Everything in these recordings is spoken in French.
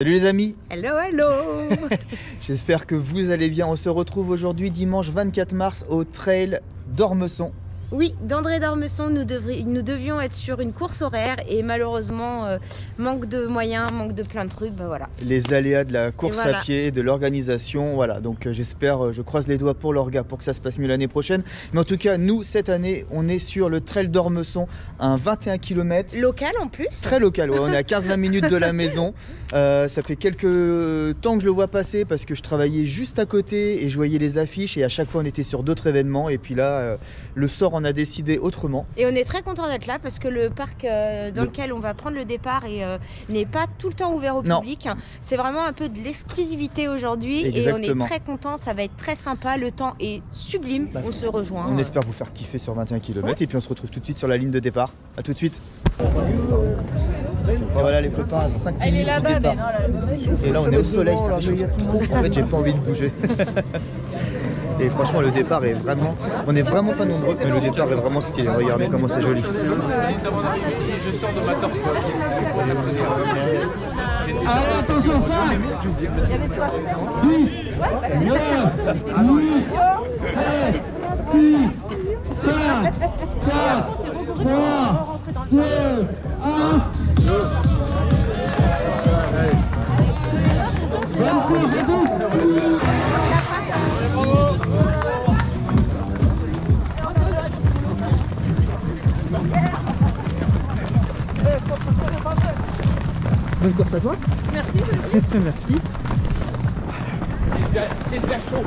Salut les amis. Hello, hello. J'espère que vous allez bien. On se retrouve aujourd'hui dimanche 24 mars au trail d'Ormesson. Oui, d'André d'Ormesson, nous devions être sur une course horaire et malheureusement, manque de moyens, manque de plein de trucs, ben voilà. Les aléas de la course voilà. à pied, de l'organisation, voilà. Donc j'espère, je croise les doigts pour l'orga pour que ça se passe mieux l'année prochaine. Mais en tout cas, nous, cette année, on est sur le trail d'Ormesson, un 21 km. Local en plus. Très local, ouais. On est à 15-20 minutes de la maison. Ça fait quelques temps que je le vois passer parce que je travaillais juste à côté et je voyais les affiches et à chaque fois on était sur d'autres événements et puis là, le sort en a décidé autrement. Et on est très content d'être là parce que le parc dans lequel on va prendre le départ n'est pas tout le temps ouvert au public. C'est vraiment un peu de l'exclusivité aujourd'hui et on est très content, ça va être très sympa, le temps est sublime, on se rejoint. On espère vous faire kiffer sur 21 km et puis on se retrouve tout de suite sur la ligne de départ. A tout de suite. Bon, voilà les copains à 5 minutes du départ. Et là on est au soleil, ça réchauffe trop. En fait j'ai pas envie de bouger. Et franchement le départ est vraiment... On est vraiment pas nombreux mais le départ est vraiment stylé. Regardez comment c'est joli. Allez, attention, 5, 10, 9, 8, 7, 6, 5, 4, 3, 2, 1. Bonne course à tous. Bonne course à toi. Merci. Merci. C'est déjà chaud.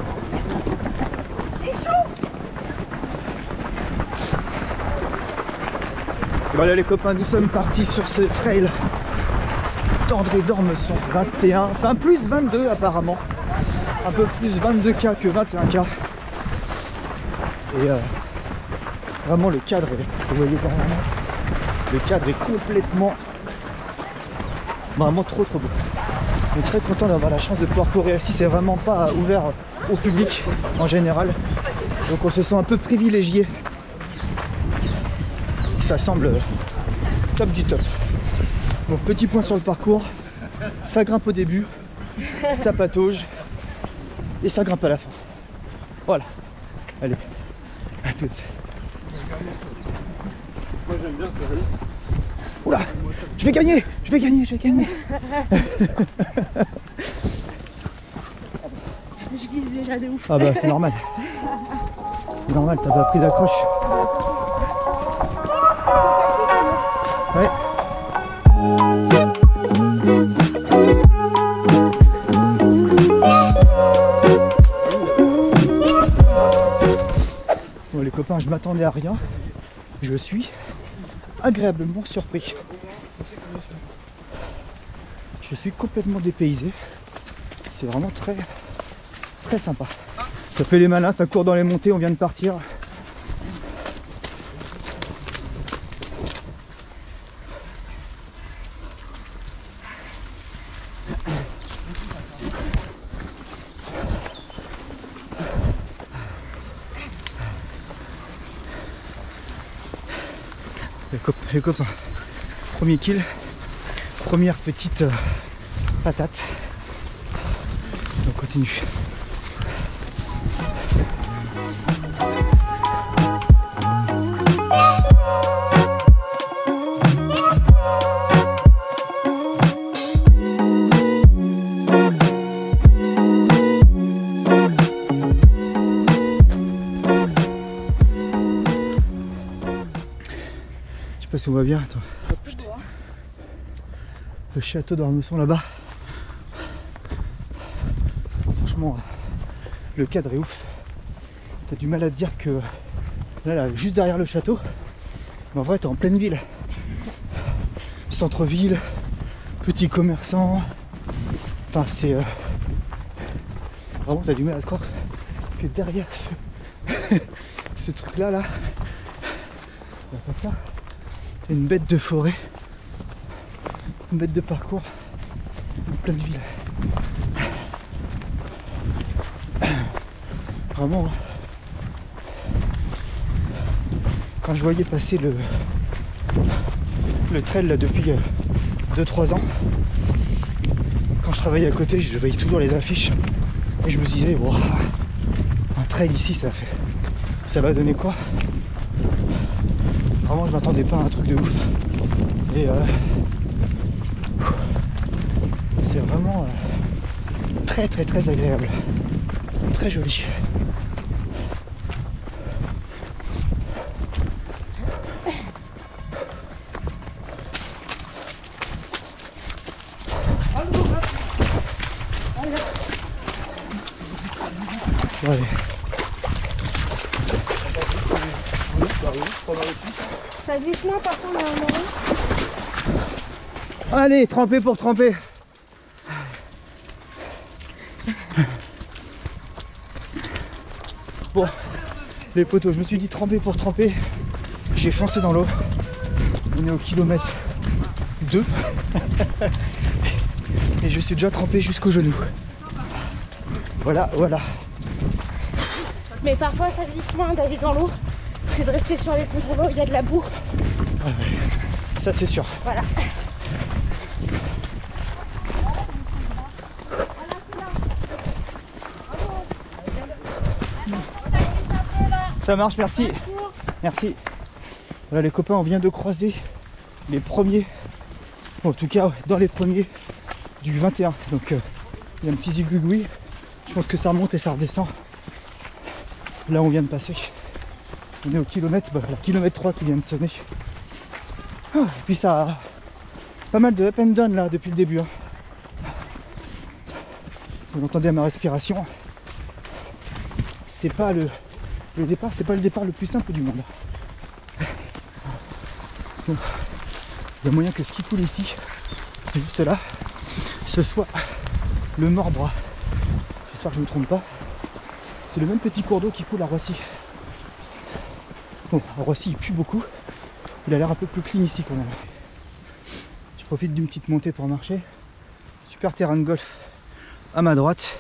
Voilà les copains, nous sommes partis sur ce trail d'André d'Ormesson, 21, enfin plus 22 apparemment, un peu plus 22K que 21K. Et vraiment le cadre, vous voyez derrière moi, le cadre est complètement, vraiment trop beau. On est très content d'avoir la chance de pouvoir courir ici, c'est vraiment pas ouvert au public en général, donc on se sent un peu privilégié. Ça semble top du top. Donc petit point sur le parcours, ça grimpe au début, ça patauge et ça grimpe à la fin. Voilà, allez, à toutes. Moi j'aime bien ça. Oula, je vais gagner. Je glisse déjà de ouf. Ah bah c'est normal. C'est normal, t'as pas pris d'accroche. Ouais. Bon les copains, je m'attendais à rien. Je suis agréablement surpris. Je suis complètement dépaysé. C'est vraiment très sympa. Ça fait les malins, ça court dans les montées, on vient de partir. Les copains, premier kill, première petite patate. On continue. Je sais pas si on va bien, attends. Le château d'Ormesson là-bas. Franchement, le cadre est ouf. T'as du mal à te dire que là, juste derrière le château, mais en vrai t'es en pleine ville. Centre-ville, petits commerçants. Enfin c'est... Vraiment t'as du mal à te croire que derrière ce truc là, y a pas ça. T'as une bête de forêt. Une bête de parcours en pleine ville. Vraiment, quand je voyais passer le trail là depuis 2-3 ans, quand travaillais à côté, je voyais toujours les affiches. Et je me disais, wow, un trail ici, ça va donner quoi? Vraiment, je m'attendais pas à un truc de ouf. Et c'est vraiment très très très agréable. Très joli. Allez. Ça glisse moins par contre, Allez, tremper pour tremper. Bon, les poteaux, je me suis dit tremper pour tremper. J'ai foncé dans l'eau. On est au kilomètre 2. Et je suis déjà trempé jusqu'au genou. Voilà, voilà. Mais parfois ça glisse moins d'aller dans l'eau que de rester sur les ponts d'eau, il y a de la boue. Ah ouais, ça c'est sûr. Voilà. Ça marche, merci. Merci. Voilà les copains, on vient de croiser les premiers, en tout cas dans les premiers du 21. Donc il y a un petit zigouigoui. Je pense que ça remonte et ça redescend. Là on vient de passer. On est au kilomètre, la kilomètre 3 qui vient de sonner. Et puis ça a pas mal de up and down là depuis le début. Vous l'entendez à ma respiration. C'est pas le départ, c'est pas le départ le plus simple du monde. Bon, il y a moyen que ce qui coule ici, juste là, ce soit le Morbois. J'espère que je ne me trompe pas. C'est le même petit cours d'eau qui coule à Roissy. Bon, à Roissy il pue beaucoup. Il a l'air un peu plus clean ici quand même. Je profite d'une petite montée pour marcher. Super terrain de golf à ma droite.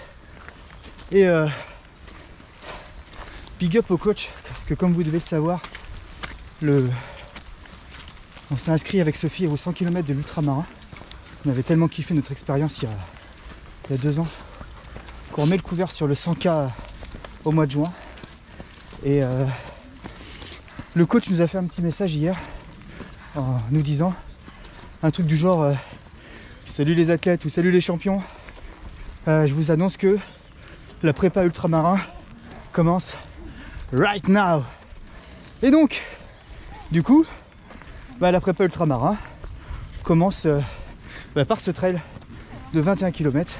Et big up au coach, parce que comme vous devez le savoir, on s'est inscrit avec Sophie aux 100 km de l'ultramarin. On avait tellement kiffé notre expérience il y a 2 ans qu'on remet le couvert sur le 100K au mois de juin. Et le coach nous a fait un petit message hier en nous disant un truc du genre salut les athlètes ou salut les champions, je vous annonce que la prépa ultramarin commence right now. Et donc du coup la prépa ultramarin commence par ce trail de 21 km.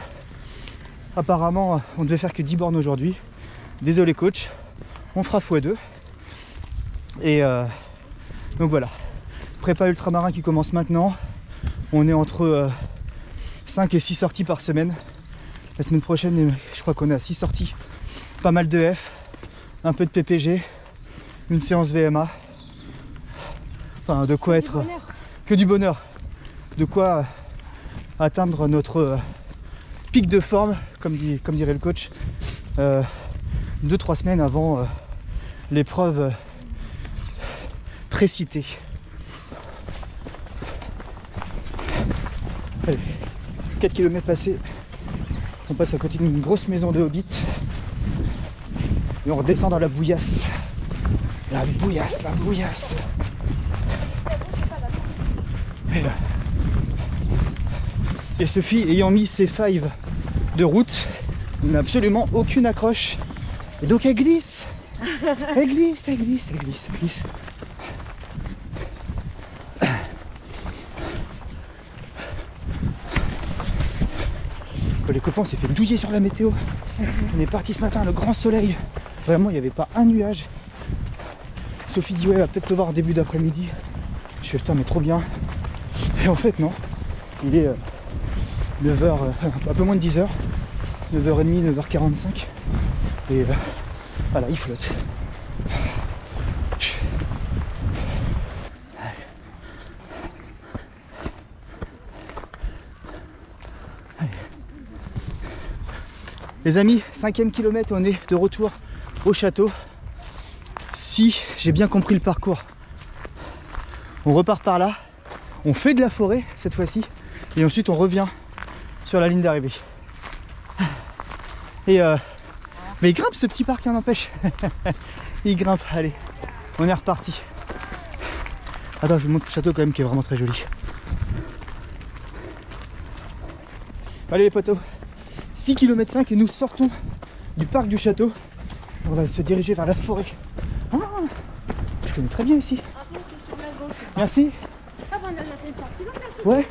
Apparemment on devait faire que 10 bornes aujourd'hui. Désolé coach, on fera x2. Et donc voilà, prépa ultramarin qui commence maintenant. On est entre 5 et 6 sorties par semaine. La semaine prochaine je crois qu'on est à 6 sorties. Pas mal de F, un peu de PPG, une séance VMA. Enfin de quoi être que du bonheur. De quoi atteindre notre pic de forme, comme dirait le coach, 2-3 semaines avant l'épreuve précitée. Allez, 4 km passés, on passe à côté d'une grosse maison de hobbits et on redescend dans la bouillasse. La bouillasse, la bouillasse. Et Sophie ayant mis ses 5 de route, n'a absolument aucune accroche. Et donc elle glisse. Elle glisse, elle glisse, elle glisse, elle glisse. Les copains, on s'est fait douiller sur la météo. On est parti ce matin, le grand soleil. Vraiment, il n'y avait pas un nuage. Sophie dit ouais, va peut-être pleuvoir en début d'après-midi. Je fais putain, mais trop bien. Et en fait, non. Il est 9h, un peu moins de 10h. 9h30, 9h45. Et voilà, il flotte. Les amis, 5e kilomètre, on est de retour au château. Si j'ai bien compris le parcours, on repart par là, on fait de la forêt cette fois-ci, et ensuite on revient sur la ligne d'arrivée. Et mais il grimpe ce petit parc, hein, n'empêche. Il grimpe, allez, on est reparti. Attends, je vous montre le château quand même qui est vraiment très joli. Allez les potos, 6 km 5 et nous sortons du parc du château. On va se diriger vers la forêt. Ah, je connais très bien ici. Merci. Ah, on a déjà fait une sortie longue là-dessus. Ouais,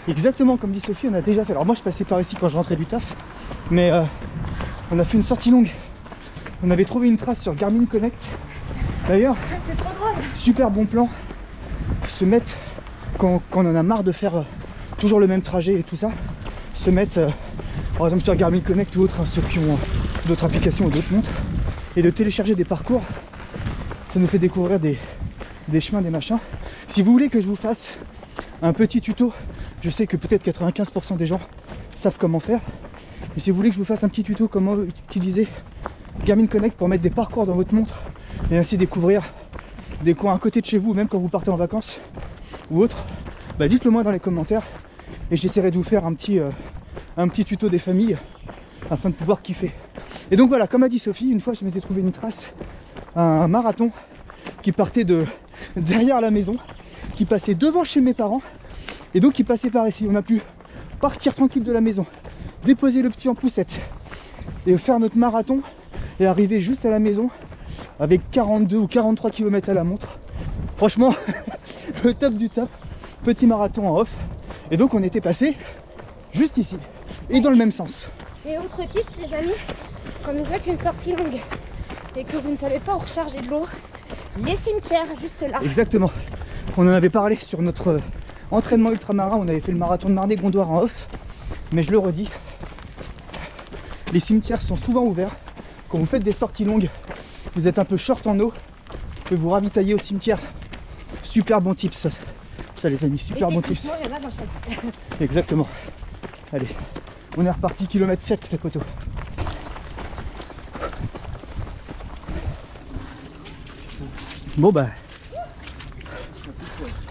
exactement comme dit Sophie, on a déjà fait. Alors moi je passais par ici quand je rentrais du taf, mais on a fait une sortie longue. On avait trouvé une trace sur Garmin Connect. D'ailleurs, c'est trop drôle. Super bon plan. Se mettre, quand on en a marre de faire toujours le même trajet et tout ça, se mettre par exemple sur Garmin Connect ou autre, ceux qui ont d'autres applications ou d'autres montres, et de télécharger des parcours. Ça nous fait découvrir des chemins, des machins. Si vous voulez que je vous fasse un petit tuto, je sais que peut-être 95% des gens savent comment faire, mais si vous voulez que je vous fasse un petit tuto comment utiliser Garmin Connect pour mettre des parcours dans votre montre et ainsi découvrir des coins à côté de chez vous, même quand vous partez en vacances ou autre, bah dites-le moi dans les commentaires et j'essaierai de vous faire un petit tuto des familles afin de pouvoir kiffer. Et donc voilà, comme a dit Sophie, une fois je m'étais trouvé une trace, un marathon qui partait de derrière la maison, qui passait devant chez mes parents et donc qui passait par ici. On a pu partir tranquille de la maison, déposer le petit en poussette et faire notre marathon et arriver juste à la maison avec 42 ou 43 km à la montre. Franchement, le top du top. Petit marathon en off. Et donc on était passé juste ici et dans le même sens. Et autre tips les amis, quand vous faites une sortie longue et que vous ne savez pas où recharger de l'eau, les cimetières juste là. Exactement. On en avait parlé sur notre entraînement ultramarin. On avait fait le marathon de Marnay-Gondoire en off. Mais je le redis, les cimetières sont souvent ouverts. Quand vous faites des sorties longues, vous êtes un peu short en eau, vous pouvez vous ravitailler au cimetière. Super bon tips ça les amis, super bon tips. Il y en a dans chaque... Exactement. Allez, on est reparti, kilomètre 7 les potos. Bon bah,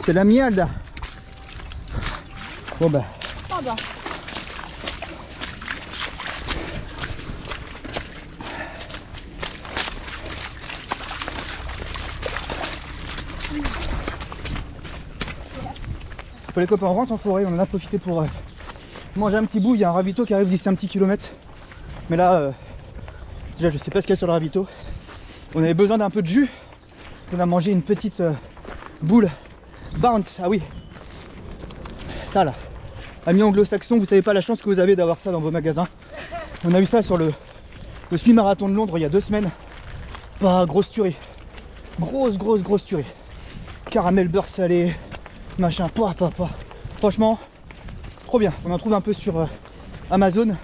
c'est la merde. Bon bah. Oh bah. Les copains, on rentre en forêt, on en a profité pour manger un petit bout. Il y a un ravito qui arrive d'ici un petit kilomètre. Mais là, déjà je sais pas ce qu'il y a sur le ravito. On avait besoin d'un peu de jus. On a mangé une petite boule Bounce. Ah oui, ça là, ami anglo-saxon, vous savez pas la chance que vous avez d'avoir ça dans vos magasins. On a eu ça sur le semi-marathon de Londres il y a 2 semaines. Pas grosse tuerie. Grosse tuerie. Caramel beurre salé. Machin, franchement, trop bien. On en trouve un peu sur Amazon,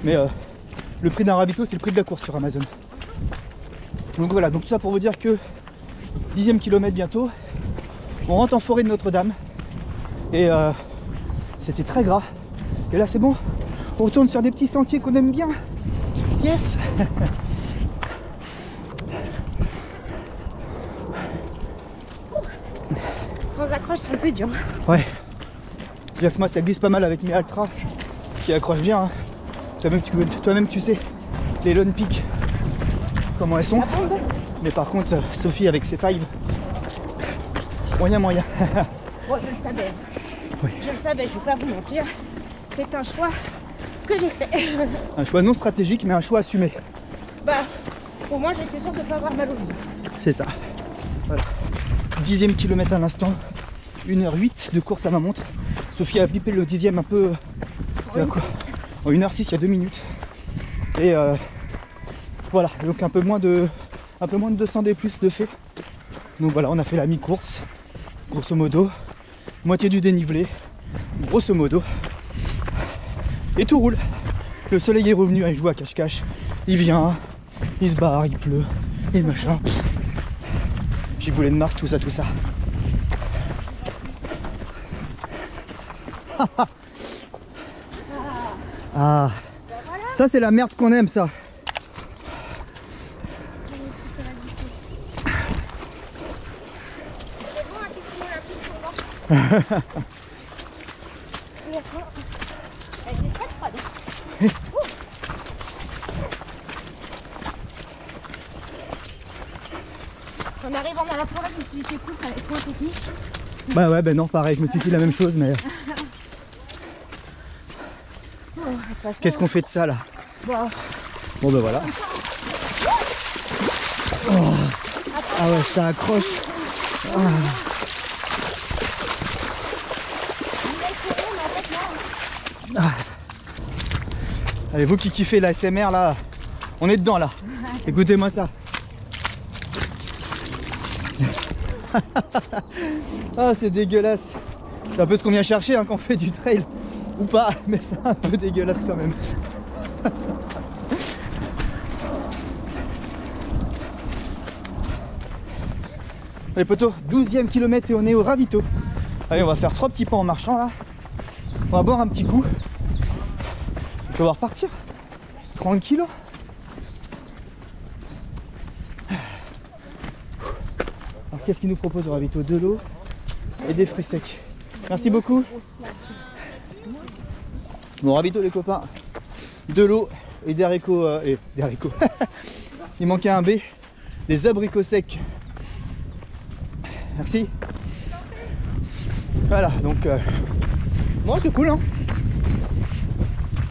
mais le prix d'un ravito, c'est le prix de la course sur Amazon. Donc voilà, donc tout ça pour vous dire que 10e kilomètre bientôt, on rentre en forêt de Notre-Dame, et c'était très gras. Et là c'est bon, on retourne sur des petits sentiers qu'on aime bien. Yes. Sans accroche, c'est un peu dur. Ouais. Bien que moi ça glisse pas mal avec mes Altra qui accrochent bien. Hein. Toi-même tu sais, les Lone Peak, comment elles sont. Mais par contre, Sophie avec ses 5, moyen. Bon, je le savais. Oui. Je le savais, je vais pas vous mentir. C'est un choix que j'ai fait. Un choix non stratégique, mais un choix assumé. Bah, au moins j'étais sûre de ne pas avoir mal au genou. C'est ça. Voilà. 10e kilomètre à l'instant, 1h08 de course à ma montre. Sophie a bipé le 10e un peu en 1h06 il y a 2 minutes. Et voilà, donc un peu moins de 200 D plus de fait. Donc voilà, on a fait la mi-course, grosso modo, moitié du dénivelé, grosso modo. Et tout roule. Le soleil est revenu, il joue à cache-cache. Il vient, il se barre, il pleut, et machin. J'y voulais de Mars, tout ça. Ah, ça c'est la merde qu'on aime, ça. On arrive en allant pour là, je me suis dit c'est cool, ça va être moins technique. Bah ouais, ben non, pareil, je me suis dit la même chose, mais... Qu'est-ce qu'on fait de ça là? Bon ben voilà. Oh. Ah ouais, ça accroche. Ah. Ah. Allez, vous qui kiffez la SMR là, on est dedans là. Écoutez-moi ça. Ah, c'est dégueulasse. C'est un peu ce qu'on vient chercher hein, quand on fait du trail. Ou pas, mais c'est un peu dégueulasse quand même. Allez potos, 12e kilomètre et on est au ravito. Allez, on va faire 3 petits pas en marchant là. On va boire un petit coup. On va repartir. Tranquillo. Alors qu'est-ce qu'il nous propose au ravito? De l'eau et des fruits secs. Merci beaucoup. Bon ravito les copains. De l'eau et des haricots. Des haricots. Il manquait un B. Des abricots secs. Merci. Voilà, donc bon, c'est cool hein.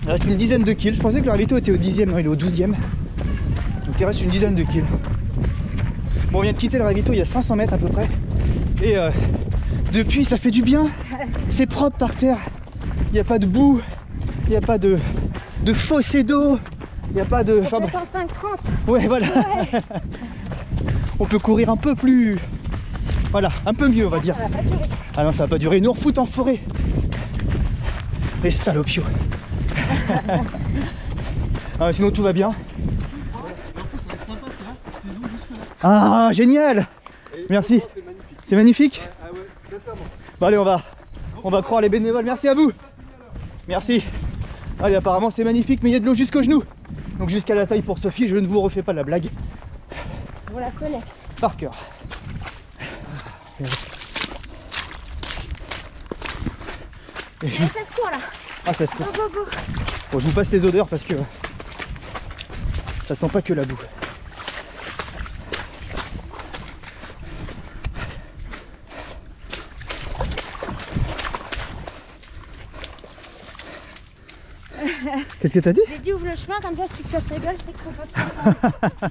Il reste une dizaine de kills. Je pensais que le ravito était au 10e, non il est au 12e. Donc il reste une dizaine de kills. Bon, on vient de quitter le ravito il y a 500 mètres à peu près. Et depuis ça fait du bien. C'est propre par terre. Il n'y a pas de boue. Il n'y a pas de fossé d'eau. Il n'y a pas de... On peut en 5-30. Ouais voilà. Ouais. On peut courir un peu plus... Voilà, un peu mieux on va dire. Ça va pas durer. Ah non, ça va pas durer. Nous on refoute en forêt. Les salopios. Ah, sinon tout va bien. Ah génial. Merci. C'est magnifique. Bon allez, on va croire les bénévoles. Merci à vous. Merci. Allez, apparemment c'est magnifique, mais il y a de l'eau jusqu'aux genoux. Donc jusqu'à la taille pour Sophie, je ne vous refais pas la blague. On la connaît. Par cœur. Et ça se court là. Ah ça se court. Go go go. Bon, je vous passe les odeurs parce que ça sent pas que la boue. Qu'est-ce que t'as dit? J'ai dit ouvre le chemin comme ça si tu casses la gueule, je sais qu'il faut pas te faire.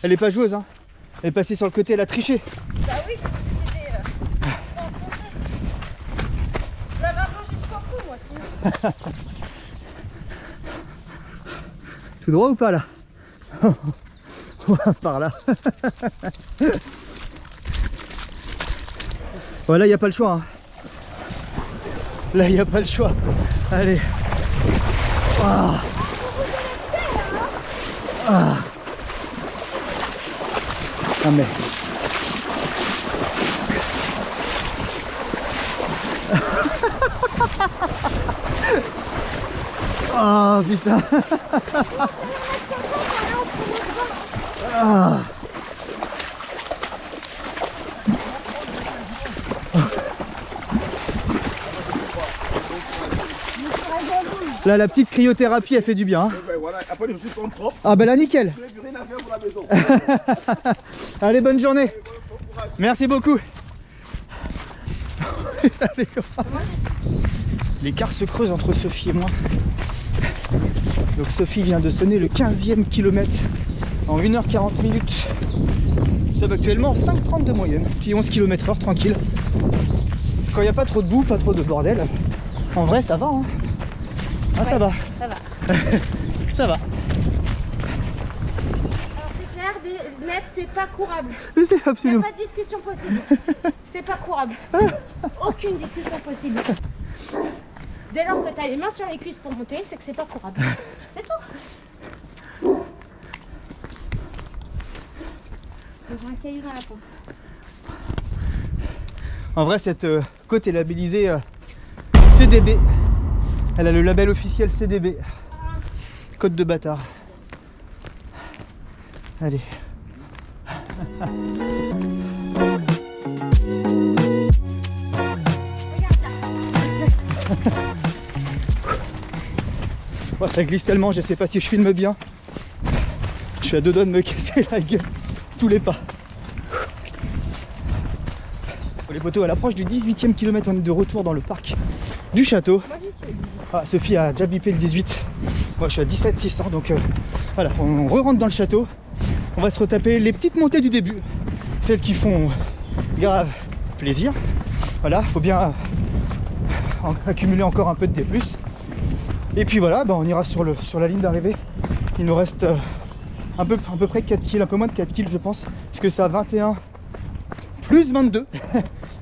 Elle est pas joueuse hein. Elle est passée sur le côté, elle a triché. Bah oui, j'étais enfoncée. Je l'avais un peu jusqu'au cou moi sinon. Tout droit ou pas là? Par là. Voilà, il n'y a pas le choix. Hein. Là, il n'y a pas le choix. Allez. Ah. Ah. Ah mais. Ah putain. Ah. Là, la petite cryothérapie, elle fait du bien. Hein. Voilà. Après, je suis son propre. Ah ben là, nickel. Je n'ai plus rien à faire pour la maison. Allez, bonne journée. Merci beaucoup. L'écart se creuse entre Sophie et moi. Donc Sophie vient de sonner le 15e kilomètre en 1h40 minutes. Nous sommes actuellement 5,30 de moyenne, puis 11 km/h tranquille. Quand il n'y a pas trop de boue, pas trop de bordel, en vrai ça va. Hein. Ah ouais, ça va. Ça va. Ça va. Alors c'est clair, net, c'est pas courable. Mais c'est Il n'y a absolument. pas de discussion possible. C'est pas courable. Aucune discussion possible. Dès lors que tu as les mains sur les cuisses pour monter, c'est que c'est pas courable. C'est tout. J'ai un caillou dans la peau. En vrai, cette côte est labellisée CDB. Elle a le label officiel CDB. Côte de bâtard. Allez. Oh, ça glisse tellement, je sais pas si je filme bien. Je suis à deux doigts de me casser la gueule tous les pas. Les potos, à l'approche du 18e kilomètre, on est de retour dans le parc du château. Moi, j'y suis à 18. Ah, Sophie a déjà bipé le 18. Moi, je suis à 17 600. Donc voilà, on re-rentre dans le château. On va se retaper les petites montées du début. Celles qui font grave plaisir. Voilà, faut bien accumuler encore un peu de D+. Et puis voilà, on ira sur la ligne d'arrivée. Il nous reste à peu près 4 kg, un peu moins de 4 kg je pense. Parce que c'est à 21 plus 22.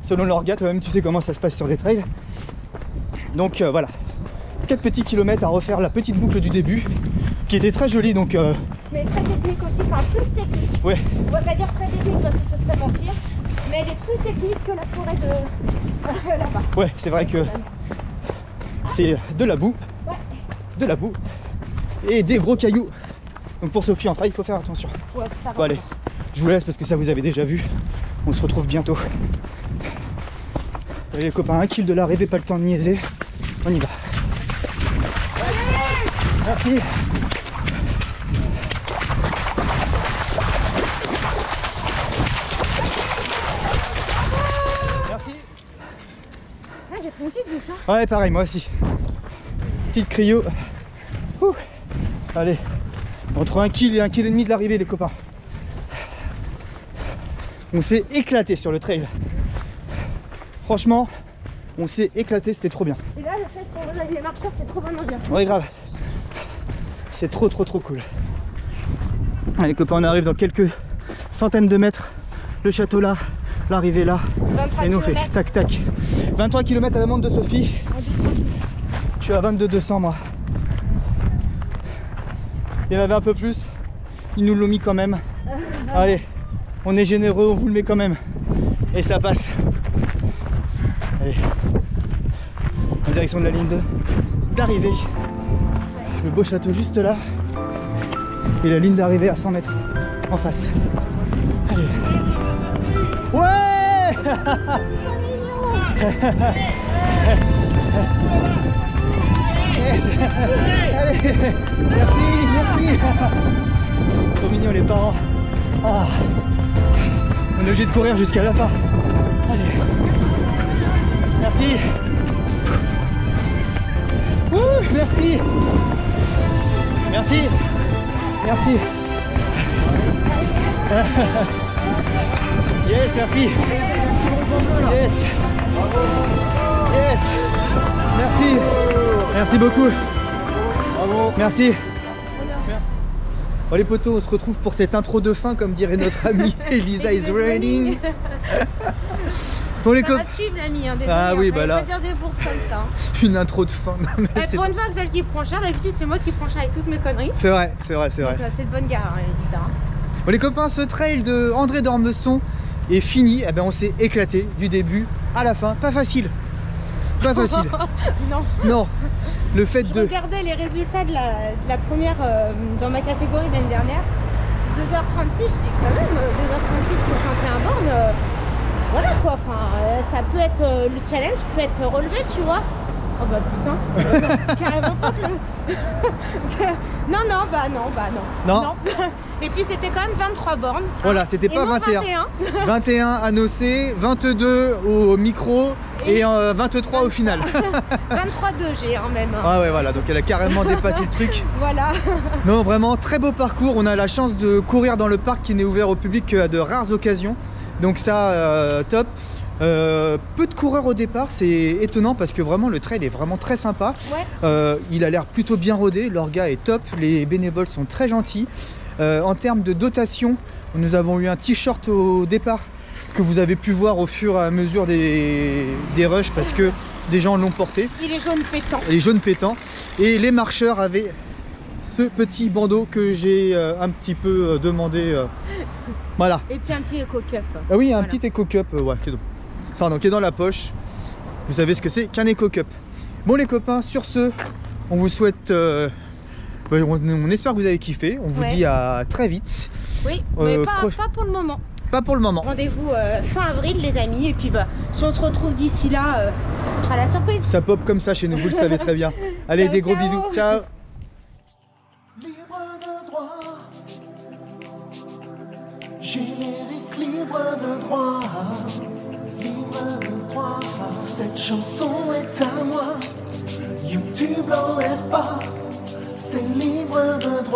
Selon l'orga, toi-même tu sais comment ça se passe sur les trails. Donc voilà, 4 petits kilomètres à refaire la petite boucle du début. Qui était très jolie donc... Mais très technique aussi, enfin plus technique. Ouais. On va pas dire très technique parce que ce serait mentir. Mais elle est plus technique que la forêt de là-bas. Ouais, c'est vrai que c'est de la boue. Ouais. De la boue. Et des gros cailloux. Donc pour Sophie en trail, il faut faire attention. Ouais, ça va. Bon allez, je vous laisse parce que ça vous avez déjà vu. On se retrouve bientôt. Allez les copains, 1 kg de l'arrivée, pas le temps de niaiser. On y va. Merci. Merci. Ah, j'ai pris une petite douche, hein. Ouais, pareil, moi aussi. Petite cryo. Ouh. Allez, entre 1 kg et 1,5 kg de l'arrivée, les copains. On s'est éclaté sur le trail. Franchement, on s'est éclaté, c'était trop bien. Et là, le fait qu'on aille les marcheurs, c'est trop bonne ambiance. Ouais, grave. C'est trop cool. Allez, les copains, on arrive dans quelques centaines de mètres. Le château là, l'arrivée là. 23 et nous fait tac tac. 23 km à la montre de Sophie. Je suis à 22 200 moi. Il y en avait un peu plus. Ils nous l'ont mis quand même. Allez, on est généreux, on vous le met quand même. Et ça passe. Allez. En direction de la ligne d'arrivée. Le beau château juste là. Et la ligne d'arrivée à 100 mètres en face. Allez. Ouais. Ils sont mignons. Yes. Allez. Merci. Trop mignons les parents. Ah. On est obligé de courir jusqu'à la fin. Allez. Merci. Ouh, merci. Merci. Yes, merci. Yes. Merci beaucoup. Bravo. Merci. Bon les potos, on se retrouve pour cette intro de fin, comme dirait notre amie Elisa is raining. Bon, les ça va te suivre l'ami, hein, désolé. Ah oui, bah là. Pas dire des bourdes comme ça. Une intro de fin. Non, mais pour une fois que celle qui prend cher, d'habitude c'est moi qui prends cher avec toutes mes conneries. C'est vrai. Donc c'est de bonne gare, Elisa. Bon les copains, ce trail de André d'Ormesson est fini. Eh ben, on s'est éclaté du début à la fin. Pas facile. Non. Le fait Je regardais les résultats de la première dans ma catégorie l'année dernière. 2h36, je dis quand même 2h36 pour 21 bornes. Voilà quoi, enfin, ça peut être le challenge peut être relevé, tu vois. Oh bah putain, carrément pas que non. Et puis c'était quand même 23 bornes. Voilà, c'était pas 21. 21 annoncé, 22 au micro et 23 au final. 23 j'ai même. Ah ouais, voilà, donc elle a carrément dépassé le truc. Voilà. Non, vraiment très beau parcours. On a la chance de courir dans le parc qui n'est ouvert au public qu'à de rares occasions. Donc ça, top. Peu de coureurs au départ, c'est étonnant parce que vraiment le trail est vraiment très sympa. Ouais. Il a l'air plutôt bien rodé, l'orga est top, les bénévoles sont très gentils. En termes de dotation, nous avons eu un t-shirt au départ que vous avez pu voir au fur et à mesure des rushs parce que des gens l'ont porté. Il est jaune pétant. Il est jaune pétant. Et les marcheurs avaient ce petit bandeau que j'ai un petit peu demandé. Voilà. Et puis un petit Eco-Cup. Ah oui, un petit Eco-Cup, ouais, qui est dans la poche. Vous savez ce que c'est qu'un Eco-Cup. Bon les copains, sur ce, on vous souhaite... on espère que vous avez kiffé. On vous dit à très vite. Oui, mais pas pour le moment. Pas pour le moment. Rendez-vous fin avril les amis. Et puis si on se retrouve d'ici là, ce sera la surprise. Ça pop comme ça chez nous, vous le savez très bien. Allez, ciao, des gros ciao. bisous. Ciao. générique libre de droit. Libre de droit. Cette chanson est à moi. YouTube l'enlève pas. C'est libre de